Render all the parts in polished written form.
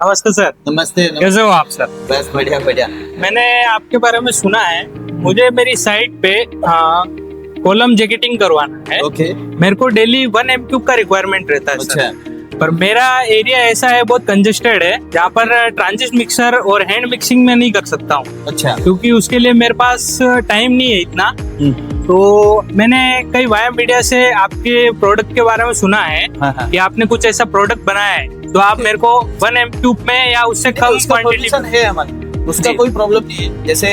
नमस्ते सर। नमस्ते। कैसे हो आप सर? बस बढ़िया बढ़िया। मैंने आपके बारे में सुना है, मुझे मेरी साइट पे कॉलम जैकेटिंग करवाना है। ओके। मेरे को डेली 1 M³ का रिक्वायरमेंट रहता है अच्छा। सर। पर मेरा एरिया ऐसा है, बहुत कंजेस्टेड है, जहाँ पर ट्रांजिट मिक्सर और हैंड मिक्सिंग में नहीं कर सकता हूँ, अच्छा। क्योंकि उसके लिए मेरे पास टाइम नहीं है इतना। तो मैंने कई वाया मीडिया से आपके प्रोडक्ट के बारे में सुना है कि आपने कुछ ऐसा प्रोडक्ट बनाया है, तो आप मेरे को 1 M³ में या उससे कम क्वांटिटी है हमारा, उसका कोई प्रॉब्लम नहीं है। जैसे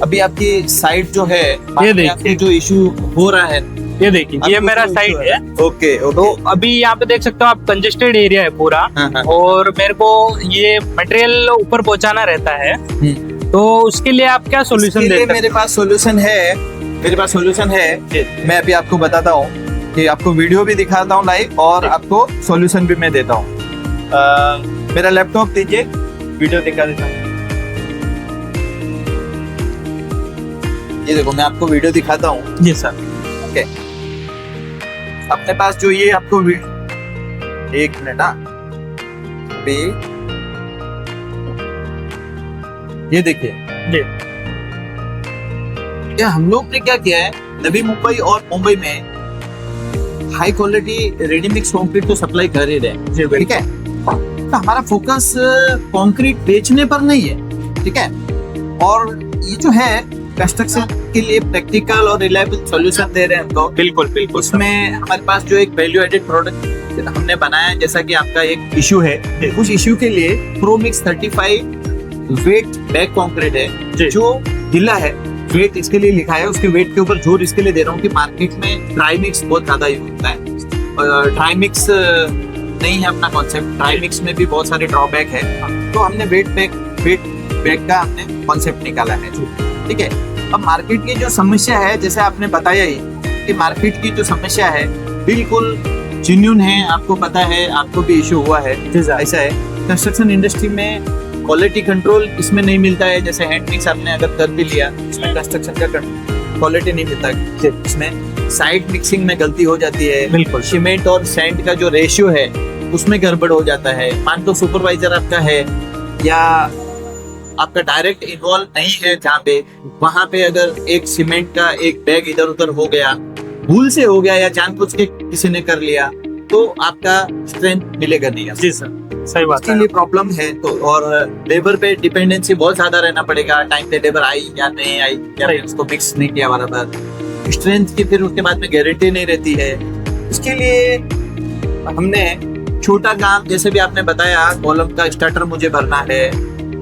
अभी आपकी साइट जो है, ये देखिए जो इशू हो रहा है, ये देखिए, ये मेरा साइट है। ओके। तो अभी यहाँ पे देख सकते हो आप, कंजेस्टेड एरिया है पूरा। और मेरे को ये मटेरियल ऊपर पहुंचाना रहता है, तो उसके लिए आप क्या सोल्यूशन देते हैं? मेरे पास सोल्यूशन है। मैं अभी आपको बताता हूँ कि आपको वीडियो भी दिखाता हूँ लाइव, और आपको सोल्यूशन भी मैं देता हूँ। मेरा लैपटॉप दीजिए, वीडियो दिखा देता हूँ। ये देखो, मैं आपको वीडियो दिखाता हूँ। जी सर। ओके। अपने पास जो ये आपको एक मिनट, अभी ये देखिए, क्या हम लोग ने क्या किया है, नवी मुंबई और मुंबई में high quality ready mix concrete तो सप्लाई कर ही रहे हैं, ठीक है। तो हमारा फोकस कंक्रीट बेचने पर नहीं है, ठीक है। और ये जो है कंस्ट्रक्शन के लिए प्रैक्टिकल और रिलायबल सॉल्यूशन दे रहे हैं हमको। बिल्कुल बिल्कुल। उसमें हमारे पास जो एक वैल्यू एडेड प्रोडक्ट हमने बनाया है, जैसा कि आपका एक इशू है, उस इशू के लिए प्रोमिक्स 35 वेट बैग कंक्रीट है, जो ढीला है। वेट इसके लिए लिखा है, उसके वेट के ऊपर जोर इसके लिए दे रहा हूँ कि मार्केट में ड्राई मिक्स बहुत ज्यादा यूज होता है। ड्राई मिक्स नहीं है अपना कॉन्सेप्ट, ड्राई मिक्स में भी बहुत सारे ड्रॉबैक है। तो हमने वेट बैग का हमने कॉन्सेप्ट निकाला है, ठीक है। अब मार्केट की जो समस्या है, जैसे आपने बताया ही कि मार्केट की जो समस्या है बिल्कुल जेन्युइन है, आपको पता है, आपको भी इशू हुआ है। ऐसा है, कंस्ट्रक्शन इंडस्ट्री में क्वालिटी कंट्रोल इसमें नहीं मिलता है। जैसे हैंड मिक्स आपने अगर कर भी लिया, इसमें कंस्ट्रक्शन का क्वालिटी नहीं मिलता, इसमें साइड मिक्सिंग में गलती हो जाती है। बिल्कुल। सीमेंट और सैंड का जो रेशियो है उसमें गड़बड़ हो जाता है। मान लो सुपरवाइजर आपका है या आपका डायरेक्ट इन्वॉल्व नहीं है जहाँ पे, वहां पे अगर एक सीमेंट का एक बैग इधर उधर हो गया, भूल से हो गया या जानबूझ के किसी ने कर लिया, तो आपका स्ट्रेंथ मिलेगा नहीं। जी सर, सही बात है। इसके लिए प्रॉब्लम है। तो और लेबर पे डिपेंडेंसी बहुत ज्यादा रहना पड़ेगा, टाइम पे लेबर आई या नहीं आई, या उसको मिक्स नहीं किया बराबर, स्ट्रेंथ की फिर उसके बाद में गारंटी नहीं रहती है। इसके लिए हमने छोटा काम, जैसे भी आपने बताया, कॉलम का स्टार्टर मुझे भरना है,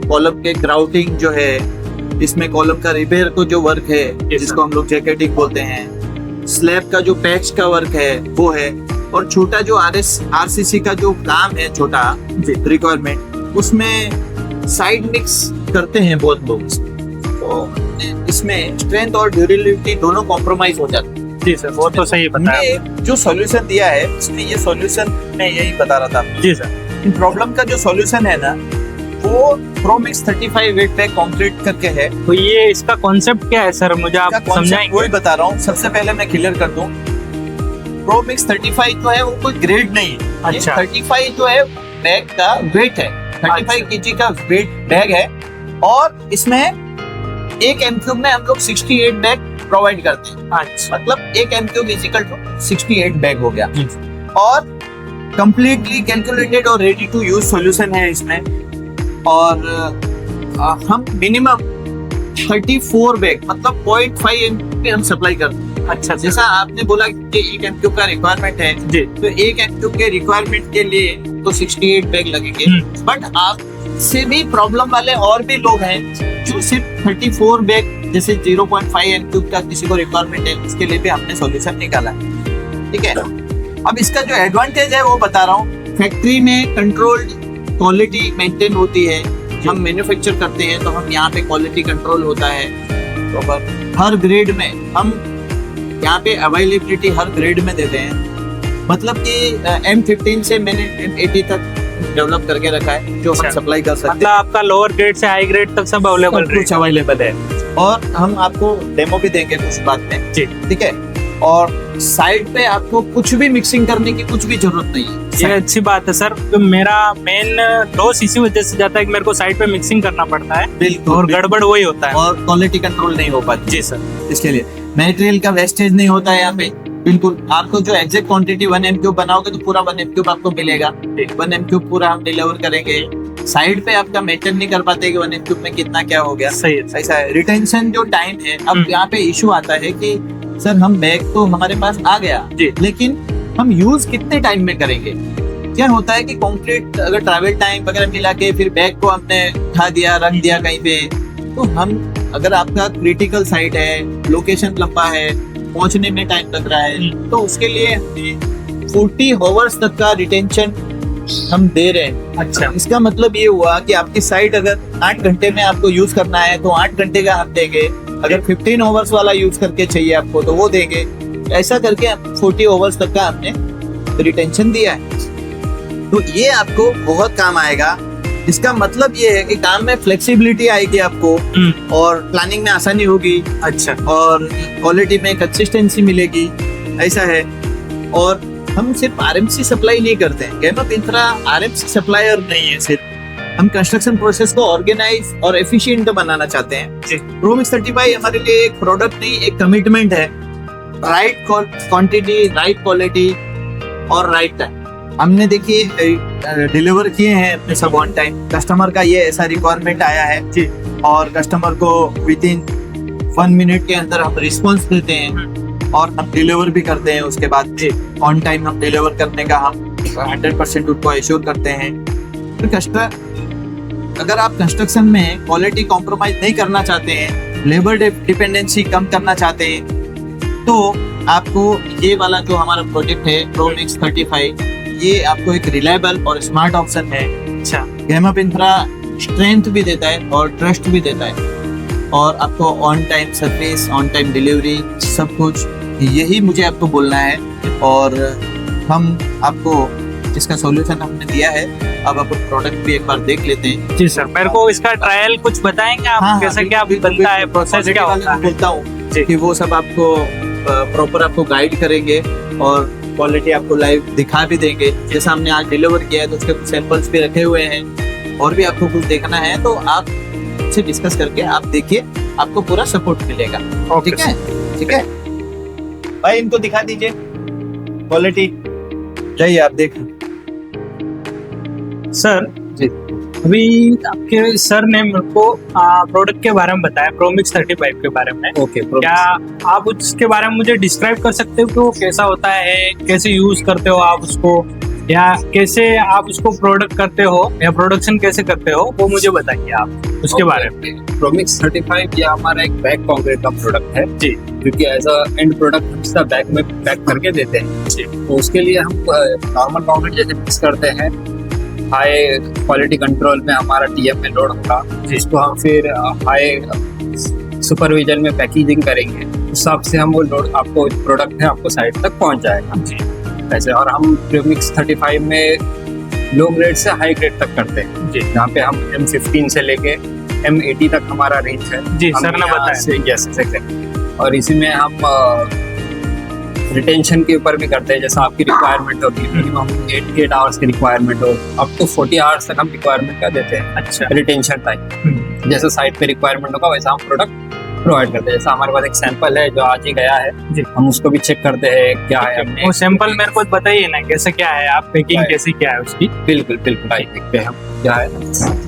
कॉलम के ग्राउटिंग जो है, इसमें कॉलम का रिपेयर को जो वर्क है, जिसको हम लोग जैकेटिंग बोलते हैं, स्लैब का जो पैच का वर्क है वो है, और छोटा जो RCC का जो काम है, छोटा रिक्वायरमेंट, उसमें साइड मिक्स करते हैं बहुत लोग। तो इसमें स्ट्रेंथ और ड्यूरेबिलिटी दोनों कॉम्प्रोमाइज हो जाते हैं। जी सर, वो तो सही बताया। जो सॉल्यूशन दिया है उसमें, ये सॉल्यूशन मैं यही बता रहा था। जी सर। इन प्रॉब्लम का जो सॉल्यूशन है ना, वो प्रोमिक्स 35 वेट बैग कंक्रीट करके है। तो ये इसका कॉन्सेप्ट क्या है सर, मुझे आप समझाएंगे? वही बता रहा हूँ। सबसे पहले मैं क्लियर कर दूं, प्रोमिक्स 35 जो है वो कोई ग्रेड नहीं है। अच्छा। 35 जो है बैग का वेट है, 35 kg का वेट बैग है, और इसमें 1 M³ में हम लोग 68 बैग प्रोवाइड करते हैं। अच्छा। मतलब 1 M³ इक्वल टू 68 बैग हो गया, और कंप्लीटली कैलकुलेटेड और रेडी टू यूज सॉल्यूशन है इसमें। और हम मिनिमम 34 बैग, मतलब 0.5 M³ पे हम सप्लाई करते हैं। अच्छा। जैसा आपने बोला कि 1 M³ का रिक्वायरमेंट है जी, तो 1 M³ के रिक्वायरमेंट के लिए तो 68 बैग लगेंगे। बट आप से भी प्रॉब्लम वाले और भी लोग हैं जो सिर्फ 34 बैग, जैसे 0.5 M³ का किसी को रिक्वायरमेंट है, इसके लिए भी हमने सॉल्यूशन निकाला है, ठीक है। अब इसका जो एडवांटेज है वो बता रहा हूँ। फैक्ट्री में कंट्रोल्ड क्वालिटी मेंटेन होती है, हम मैन्युफैक्चर करते हैं तो हम यहाँ पे क्वालिटी कंट्रोल होता है। तो हर ग्रेड में हम यहाँ पे अवेलेबिलिटी हर ग्रेड में देते हैं। मतलब कि M15 से मैंने M80 तक डेवलप करके रखा है, जो हम सप्लाई कर सकते हैं। मतलब आपका लोअर ग्रेड से हाई ग्रेड तक सब अवेलेबल है। और हम आपको डेमो भी देंगे कुछ बाद में, ठीक है। और साइड पे आपको कुछ भी मिक्सिंग करने की कुछ भी जरूरत नहीं है, ये अच्छी बात है सर। तो मेरा मेन लॉस इसी वजह से जाता है कि मेरे को साइड पे मिक्सिंग करना पड़ता है बिल्कुल और गड़बड़ वही होता है। और क्वालिटी कंट्रोल नहीं हो पाती। जी सर। इसके लिए मटेरियल का वेस्टेज नहीं होता है यहाँ पे। बिल्कुल आपको जो एग्जैक्ट क्वांटिटी 1 m³ बनाओगे तो पूरा 1 m³ आपको मिलेगा। 1 m³ पूरा हम डिलीवर करेंगे। साइड पे आपका मेंटेन नहीं कर पाते कि 1 m³ में कितना क्या हो गया। सही है। ऐसा है। रिटेंशन जो टाइम है, अब यहाँ पे इशू आता है कि सर हम बैग तो हमारे पास आ गया जी, लेकिन हम यूज कितने टाइम में करेंगे। क्या होता है कि कंक्रीट अगर ट्रैवल टाइम वगैरह मिला के फिर बैग को हमने उठा दिया रख दिया कहीं पे, तो हम अगर आपका क्रिटिकल साइट है, लोकेशन लंबा है, पहुंचने में टाइम लग रहा है, तो उसके लिए हमें 40 आवर्स तक का रिटेंशन हम दे रहे हैं। अच्छा। इसका मतलब ये हुआ कि आपकी साइट अगर 8 घंटे में आपको यूज करना है तो 8 घंटे का हम देंगे। अगर 15 आवर्स वाला यूज करके चाहिए आपको तो वो देंगे। ऐसा करके 40 आवर्स तक का हमने रिटेंशन दिया है। तो ये आपको बहुत काम आएगा। इसका मतलब ये है कि काम में फ्लेक्सिबिलिटी आएगी आपको और प्लानिंग में आसानी होगी। अच्छा। और क्वालिटी में कंसिस्टेंसी मिलेगी। ऐसा है। और हम सिर्फ आरएमसी सप्लाई नहीं करते हैं। गैमा पिंथरा आरएमसी सप्लायर नहीं है सिर्फ, हम कंस्ट्रक्शन प्रोसेस को ऑर्गेनाइज और एफिशिएंट बनाना चाहते हैं। प्रोमिक्स 35 हमारे लिए एक प्रोडक्ट नहीं, एक कमिटमेंट है। राइट क्वांटिटी, राइट क्वालिटी और राइट टाइम। हमने देखिए डिलीवर किए हैं अपने सब ऑन टाइम। कस्टमर का ये ऐसा रिक्वायरमेंट आया है जी, और कस्टमर को विदिन 1 मिनट के अंदर हम रिस्पॉन्स देते हैं और हम डिलीवर भी करते हैं। उसके बाद जी ऑन टाइम हम डिलीवर करने का हम 100% उनको एश्योर करते हैं। तो अगर आप कंस्ट्रक्शन में क्वालिटी कॉम्प्रोमाइज नहीं करना चाहते हैं, लेबर डिपेंडेंसी कम करना चाहते हैं, तो आपको ये वाला जो हमारा प्रोजेक्ट है प्रोमिक्स 35, ये आपको एक रिलायबल और स्मार्ट ऑप्शन है। अच्छा। गैमा पिंथरा स्ट्रेंथ भी देता है और ट्रस्ट भी देता है, और आपको on time service, on time delivery, सब कुछ यही मुझे आपको बोलना है। और हम आपको इसका सॉल्यूशन हमने दिया है। अब आप प्रोडक्ट भी एक बार देख लेते हैं। जी सर। मेरे को इसका ट्रायल कुछ बताएंगे आप? हाँ, कैसे क्या बनता है, प्रोसेस क्या होता है? बोलता हूँ कि वो सब आपको प्रॉपर आपको गाइड करेंगे और क्वालिटी आपको लाइव दिखा भी देंगे। जैसा हमने आज डिलीवर किया है तो उसके कुछ सैंपल्स भी रखे हुए हैं, और भी आपको कुछ देखना है तो आप से डिस्कस करके आप देखिए, आपको पूरा सपोर्ट मिलेगा। ठीक है, ठीक है भाई, इनको दिखा दीजिए क्वालिटी। जाइए आप देखें सर। जी। अभी आपके सर ने मेरे को प्रोडक्ट के बारे में बताया, प्रोमिक्स 35 के बारे में। ओके। क्या आप उसके बारे में मुझे डिस्क्राइब कर सकते हो कि वो कैसा होता है, कैसे यूज करते हो आप उसको, या कैसे आप उसको प्रोडक्ट करते हो या प्रोडक्शन कैसे करते हो, वो मुझे बताइए आप उसके बारे में। प्रोमिक्स 35 ये हमारा एक बैग कॉन्क्रीट का प्रोडक्ट है जी, क्योंकि एज अ एंड प्रोडक्ट हम इसका बैग में पैक करके देते हैं जी। तो उसके लिए हम नॉर्मल कॉन्क्रीट जैसे मिक्स करते हैं, हाई क्वालिटी कंट्रोल में हमारा टीएम में लोड होगा, जिसको हम फिर हाई सुपरविजन में पैकेजिंग करेंगे। उस हिसाब से हम वो लोड आपको प्रोडक्ट है आपको साइट तक पहुंच जाएगा जी। ऐसे और हम प्रोमिक्स 35 में लो ग्रेड से हाई ग्रेड तक करते हैं जी। यहाँ पे हम M15 से लेके M80 तक हमारा रेंज है जी। सर ने बताया। Yes exactly. और इसी में हम रिटेंशन के ऊपर भी करते हैं, जैसा आपकी रिक्वायरमेंट होगी, मिनिमम 8 आवर्स की रिक्वायरमेंट हो, अप टू 40 आवर्स तक हम रिक्वायरमेंट का देते हैं। अच्छा। रिटेंशन टाइम जैसे साइट पे रिक्वायरमेंट होगा वैसा हम प्रोडक्ट प्रोवाइड करते हैं। जैसा हमारे पास एक सैंपल है जो आज ही गया है जी, हम उसको भी चेक करते हैं क्या है। हमने वो सैंपल मेरे को बताइए ना, कैसे क्या है, आप पैकिंग कैसी क्या है उसकी? बिल्कुल बिल्कुल भाई, देखते हैं हम क्या है।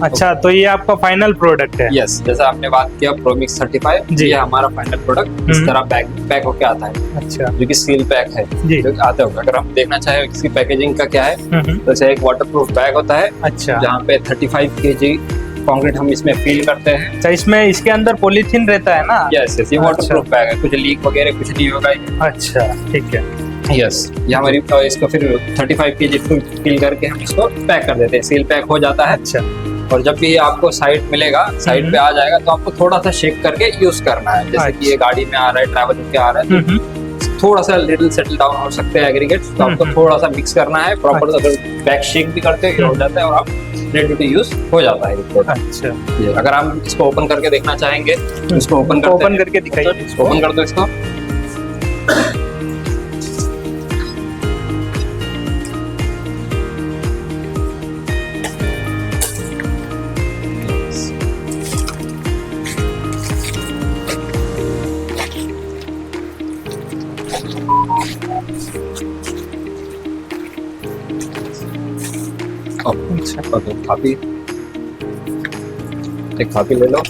अच्छा, तो ये आपका फाइनल प्रोडक्ट है? यस, जैसा आपने बात किया प्रोमिक्स 35 जी, ये हमारा फाइनल प्रोडक्ट इस तरह पैक होके आता है। अच्छा। जो कि सील पैक है जी, जो आते होगा। अगर हम देखना चाहे इसकी पैकेजिंग का क्या है, तो जैसे एक वाटरप्रूफ बैग होता है। अच्छा। जहाँ पे 35 kg कंक्रीट हम इसमें फिल करते हैं। अच्छा, इसमें इसके अंदर पॉलीथीन रहता है ना? यस यस, ये वाटरप्रूफ बैग है, कुछ लीक वगैरह कुछ नहीं होगा। अच्छा, ठीक है। यस, ये हमारी इसको फिर 35 kg फिल करके हम इसको पैक कर देते हैं, सील पैक हो जाता है। अच्छा। और जब भी आपको साइट मिलेगा, साइट पे आ जाएगा, तो आपको थोड़ा सा शेक करके यूज करना है। जैसे कि ये गाड़ी में आ रहा है, ट्रैवल करके आ रहा है, तो थोड़ा सा लिटिल सेटल डाउन हो सकते हैं एग्रीगेट्स, तो आपको थोड़ा सा मिक्स करना है प्रॉपर। अगर बैक शेक भी करते हो जाता है और आप रेडी टू यूज हो जाता है प्रोडक्ट। अच्छा। अगर हम इसको ओपन करके देखना चाहेंगे तो इसको ओपन करके दिखाइए। ओपन कर दो इसको। अच्छा, तो काफी एक काफी ले लो।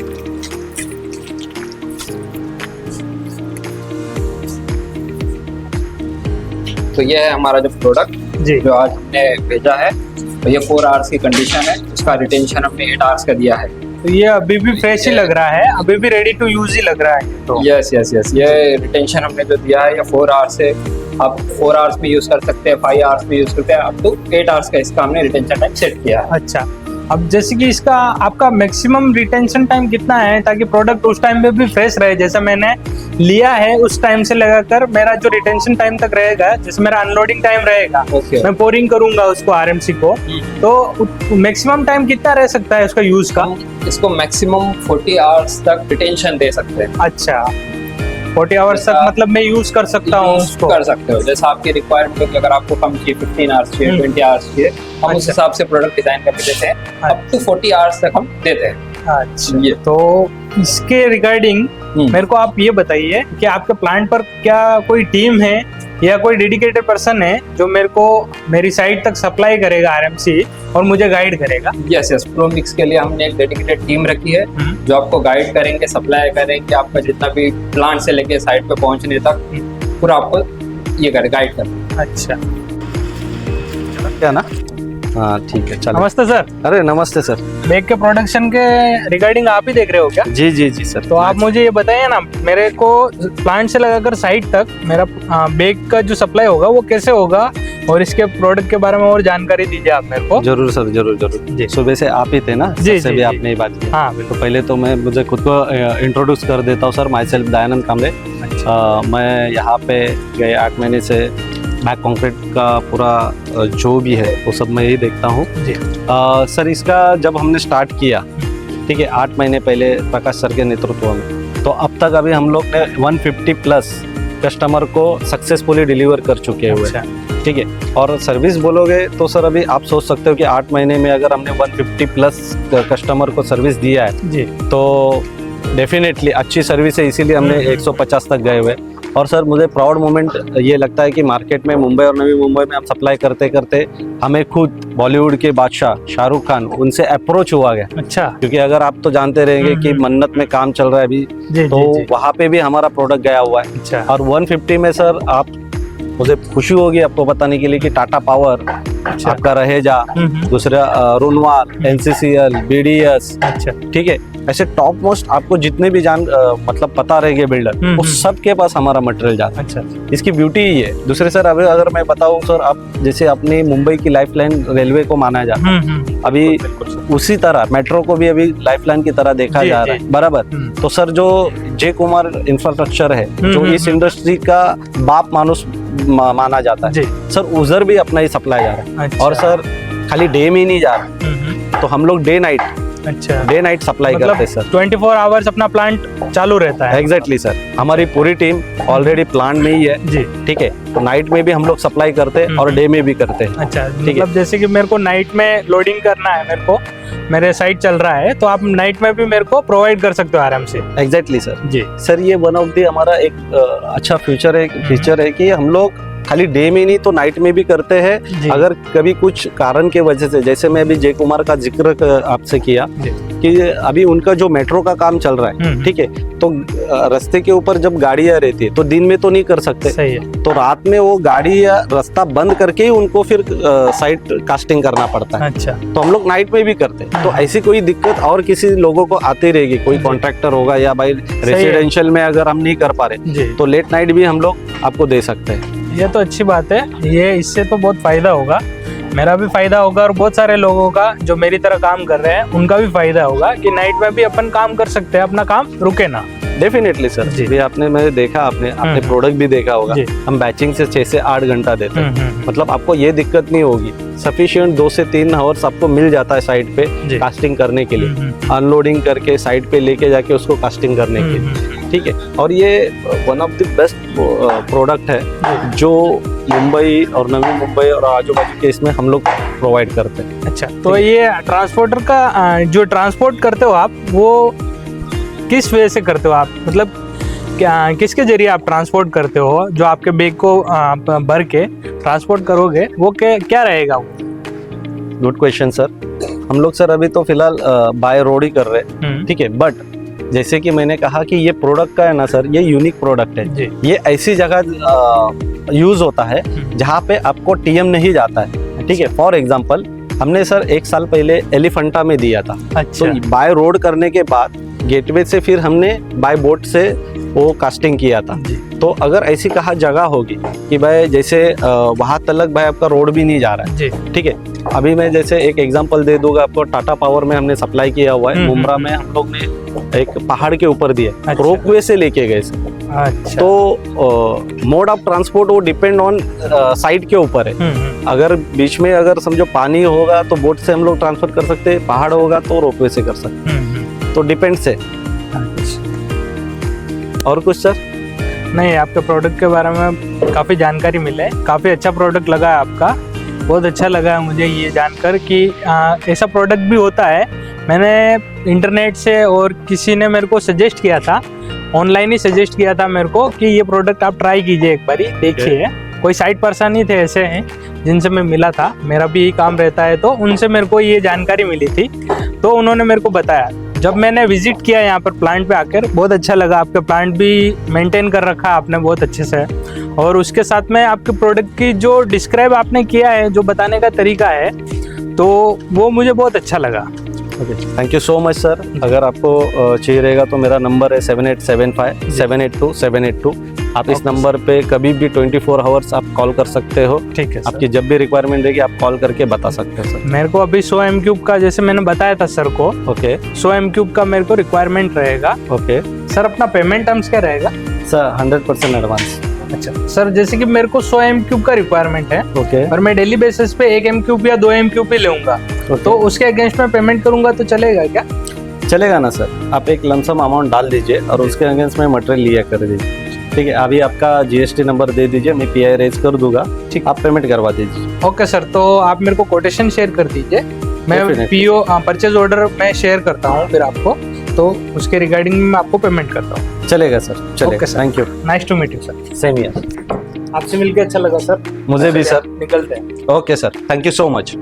तो ये है हमारा जो प्रोडक्ट जी। जो आज हमने भेजा है। तो ये 4 आवर्स की कंडीशन है, उसका रिटेंशन हमने 8 आवर्स का दिया है। तो ये अभी भी फ्रेश ही लग रहा है, अभी भी रेडी टू यूज ही लग रहा है। तो यस यस यस, ये रिटेंशन हमने जो दिया है ये 4 आवर्स है। आप 4 आवर्स में यूज कर सकते हैं, 5 आवर्स में यूज करते हैं, अप टू 8 आवर्स का इसका हमने रिटेंशन टाइम सेट किया है। अच्छा, अब जैसे कि इसका आपका मैक्सिमम रिटेंशन टाइम कितना है, ताकि प्रोडक्ट उस टाइम में भी फ्रेश रहे? जैसा मैंने लिया है उस टाइम से लगाकर मेरा जो रिटेंशन टाइम तक रहेगा, जैसे मेरा अनलोडिंग टाइम रहेगा, ओके। मैं पोरिंग करूंगा उसको आरएमसी को, तो मैक्सिमम टाइम कितना रह सकता है उसका यूज का? इसको मैक्सिमम 40 आवर्स तक रिटेंशन दे सकते हैं। अच्छा, 40 आवर्स तक मतलब मैं यूज कर सकता हूँ यूज उसको? कर सकते हो, जैसा आपकी रिक्वायरमेंट होगी। अगर आपको कम चाहिए, 15 आवर्स चाहिए, 20 आवर्स चाहिए, हम उस अच्छा। हिसाब से प्रोडक्ट डिजाइन करके देते हैं। अप टू 40 आवर्स तक हम देते हैं। अच्छा, ये तो इसके रिगार्डिंग मेरे को आप ये बताइए कि आपके प्लांट पर क्या कोई टीम है या कोई डेडिकेटेड पर्सन है जो मेरे को मेरी साइट तक सप्लाई करेगा आरएमसी और मुझे गाइड करेगा? यस यस, प्रोमिक्स के लिए हमने एक डेडिकेटेड टीम रखी है जो आपको गाइड करेंगे, सप्लाई करेंगे, आपका जितना भी प्लांट से लेके साइट पे पहुंचने तक पूरा आपको ये गाइड करेंगे। अच्छा, क्या ना? हाँ ठीक है, चलो। नमस्ते सर। अरे नमस्ते सर। बैग के प्रोडक्शन के रिगार्डिंग आप ही देख रहे हो क्या? जी जी जी सर। तो आप मुझे ये बताइए ना, मेरे को प्लांट से लगाकर साइट तक मेरा बैग का जो सप्लाई होगा वो कैसे होगा, और इसके प्रोडक्ट के बारे में और जानकारी दीजिए आप मेरे को। जरूर सर, जरूर जरूर जी। सुबह से आप ही थे ना? जी सबसे जी भी जी। आपने ही बात की। हाँ तो बिल्कुल। पहले तो मैं मुझे खुद को इंट्रोड्यूस कर देता हूँ sir. My self Dayanand Kamre. मैं यहाँ पे गए 8 महीने से बैक कंक्रीट का पूरा जो भी है वो सब मैं ही देखता हूँ जी। सर इसका जब हमने स्टार्ट किया, ठीक है, 8 महीने पहले प्रकाश सर के नेतृत्व में, तो अब तक अभी हम लोग ने 150 प्लस कस्टमर को सक्सेसफुली डिलीवर कर चुके हुए अच्छा। हैं, ठीक है। और सर्विस बोलोगे तो सर अभी आप सोच सकते हो कि 8 महीने में अगर हमने 150 प्लस कस्टमर को सर्विस दिया है जी। तो डेफिनेटली अच्छी सर्विस है, इसीलिए हमने 150 तक गए हुए। और सर मुझे प्राउड मोमेंट ये लगता है कि मार्केट में मुंबई और नवी मुंबई में हम सप्लाई करते करते हमें खुद बॉलीवुड के बादशाह शाहरुख खान उनसे अप्रोच हुआ गया। अच्छा। क्योंकि अगर आप तो जानते रहेंगे कि मन्नत में काम चल रहा है अभी, जी तो जी जी। वहाँ पे भी हमारा प्रोडक्ट गया हुआ है। अच्छा। और 150 में सर आप, मुझे खुशी होगी आपको बताने के लिए कि टाटा पावर, अच्छा। आपका रहेजा, दूसरा रुनवाल, एनसीसीएल, बीडीएस, अच्छा। ठीक है, ऐसे टॉप मोस्ट आपको जितने भी मतलब पता रहेंगे बिल्डर, वो सबके पास हमारा मटेरियल जाता है। अच्छा। इसकी ब्यूटी ही है। दूसरे सर अगर मैं बताऊं सर, आप जैसे अपनी मुंबई की लाइफलाइन रेलवे को माना जाता है, अभी उसी तरह मेट्रो को भी अभी लाइफलाइन की तरह देखा जी, जा रहा जी। है, बराबर। तो सर जो जे कुमार इंफ्रास्ट्रक्चर है, जो इस इंडस्ट्री का बाप मानुस माना जाता है, जी। सर उधर भी अपना ही सप्लाई जा रहा है। अच्छा। और सर खाली डे में ही नहीं जा रहा, तो हम लोग डे नाइट सप्लाई करते हैं सर। 24 आवर्स अपना प्लांट चालू रहता है? एग्जैक्टली सर, हमारी पूरी टीम ऑलरेडी प्लांट में ही है जी। ठीक है। तो नाइट में भी हम लोग सप्लाई करते हैं और डे में भी करते हैं। अच्छा, ठीक है। मतलब जैसे कि मेरे को नाइट में लोडिंग करना है, मेरे को मेरे साइट चल रहा है, तो आप नाइट में भी मेरे को प्रोवाइड कर सकते हो आराम से? एग्जैक्टली सर जी। सर ये वन ऑफ दी हमारा एक अच्छा फीचर है कि हम लोग खाली डे में नहीं तो नाइट में भी करते हैं। जी। अगर कभी कुछ कारण के वजह से, जैसे मैं अभी जय कुमार का जिक्र आपसे किया जी। कि अभी उनका जो मेट्रो का काम चल रहा है, ठीक है, तो रास्ते के ऊपर जब गाड़ियां रहती है तो दिन में तो नहीं कर सकते, सही है। तो रात में वो गाड़ी या रास्ता बंद करके ही उनको फिर साइट कास्टिंग करना पड़ता है। अच्छा। तो हम लोग नाइट में भी करते हैं। तो ऐसी कोई दिक्कत और किसी लोगों को आती रहेगी, कोई कॉन्ट्रैक्टर होगा या भाई रेसिडेंशियल में अगर हम नहीं कर पा रहे जी। तो लेट नाइट भी हम लोग आपको दे सकते हैं। ये तो अच्छी बात है, ये इससे तो बहुत फायदा होगा, मेरा भी फायदा होगा और बहुत सारे लोगों का जो मेरी तरह काम कर रहे हैं उनका भी फायदा होगा कि नाइट में भी अपन काम कर सकते हैं, अपना काम रुके ना। डेफिनेटली सर जी। भी आपने देखा, आपने प्रोडक्ट भी देखा होगा। जी। हम बैचिंग से 6 से 8 घंटा देते हैं, मतलब आपको ये दिक्कत नहीं होगी। सफिशिएंट 2 से 3 आवर्स आपको मिल जाता है साइट पे कास्टिंग करने के लिए, अनलोडिंग करके साइट पे लेके जाके उसको कास्टिंग करने के लिए, ठीक है। और ये one of the best product है जो मुंबई और नवी मुंबई और आजू बाजू के इसमें हम लोग प्रोवाइड करते हैं। अच्छा, तो ये ट्रांसपोर्टर का जो ट्रांसपोर्ट करते हो आप, वो किस वजह से करते हो आप? मतलब क्या, किसके जरिए आप ट्रांसपोर्ट करते हो? जो आपके बैग को आप भर के ट्रांसपोर्ट करोगे वो क्या रहेगा वो? Good question sir. हम लोग सर अभी तो फिलहाल बाय रोड ही कर रहे हैं, ठीक है। बट जैसे कि मैंने कहा कि ये प्रोडक्ट का है ना सर, ये यूनिक प्रोडक्ट है। ये ऐसी जगह यूज होता है जहाँ पे आपको टीएम नहीं जाता है, ठीक है। फॉर एग्जांपल हमने सर 1 साल पहले एलिफेंटा में दिया था। अच्छा। तो बाय रोड करने के बाद गेटवे से फिर हमने बाय बोट से वो कास्टिंग किया था। तो अगर ऐसी कहा जगह होगी कि भाई जैसे वहाँ तक भाई आपका रोड भी नहीं जा रहा है, ठीक है। अभी मैं जैसे एक एग्जांपल दे दूंगा आपको, टाटा पावर में हमने सप्लाई किया हुआ है, मुमरा में हम लोग ने एक पहाड़ के ऊपर दिया, अच्छा। रोपवे से लेके गए सर। अच्छा। तो मोड ऑफ ट्रांसपोर्ट वो डिपेंड ऑन साइड के ऊपर है। अगर बीच में अगर समझो पानी होगा तो बोट से हम लोग ट्रांसफर कर सकते हैं, पहाड़ होगा तो रोपवे से कर सकते हैं, तो डिपेंड्स है। और कुछ सर? नहीं, आपके प्रोडक्ट के बारे में काफ़ी जानकारी मिले, काफ़ी अच्छा प्रोडक्ट लगा है आपका। बहुत अच्छा लगा है मुझे ये जानकर कि ऐसा प्रोडक्ट भी होता है। मैंने इंटरनेट से और किसी ने मेरे को सजेस्ट किया था, ऑनलाइन ही सजेस्ट किया था मेरे को कि ये प्रोडक्ट आप ट्राई कीजिए एक बारी, देखिए। कोई साइड पर्सन ही थे ऐसे हैं जिनसे मैं मिला था, मेरा भी यही काम रहता है, तो उनसे मेरे को ये जानकारी मिली थी, तो उन्होंने मेरे को बताया। जब मैंने विजिट किया यहाँ पर प्लांट पे आकर, बहुत अच्छा लगा। आपका प्लांट भी मेंटेन कर रखा आपने बहुत अच्छे से, और उसके साथ में आपके प्रोडक्ट की जो डिस्क्राइब आपने किया है, जो बताने का तरीका है, तो वो मुझे बहुत अच्छा लगा। Okay, thank you so much sir. अगर आपको चाहिए रहेगा तो मेरा नंबर है 7875 782 782। आप इस नंबर पे कभी भी 24 आवर्स आप कॉल कर सकते हो, ठीक है। आपकी जब भी रिक्वायरमेंट रहेगी आप कॉल करके बता सकते हैं सर। मेरे को अभी 100 M³ का, जैसे मैंने बताया था सर को, ओके 100 M³ का मेरे को रिक्वायरमेंट रहेगा। ओके सर, अपना पेमेंट टर्म्स क्या रहेगा? Sir 100% advance. अच्छा सर, जैसे कि मेरे को 100 M³ का रिक्वायरमेंट है, ओके और मैं डेली बेसिस पे 1 M³ या 2 M³ ही लूंगा, तो उसके अगेंस्ट में पेमेंट करूंगा तो चलेगा क्या? चलेगा ना सर। आप एक लमसम अमाउंट डाल दीजिए और उसके अगेंस्ट में मटेरियल लिया कर दीजिए, ठीक है। अभी आपका GST नंबर दे दीजिए, मैं PI रेज कर दूंगा, ठीक, आप पेमेंट करवा दीजिए। ओके सर, तो आप मेरे को कोटेशन शेयर कर दीजिए, मैं Definitely. PO परचेज ऑर्डर मैं शेयर करता हूँ फिर आपको, तो उसके रिगार्डिंग मैं आपको पेमेंट करता हूँ। चलेगा सर, चलेगा। Okay, sir. Thank you. Nice to meet you sir. Same here. आपसे मिलकर अच्छा लगा सर। मुझे भी सर। निकलते हैं। Okay sir, thank you so much.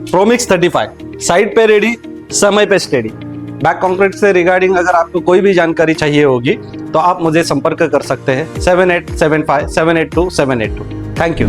Promix 35 side पे रेडी, समय पे स्टेडी। बैक कंक्रीट से रिगार्डिंग अगर आपको कोई भी जानकारी चाहिए होगी तो आप मुझे संपर्क कर सकते हैं 7875 782 782। Thank you.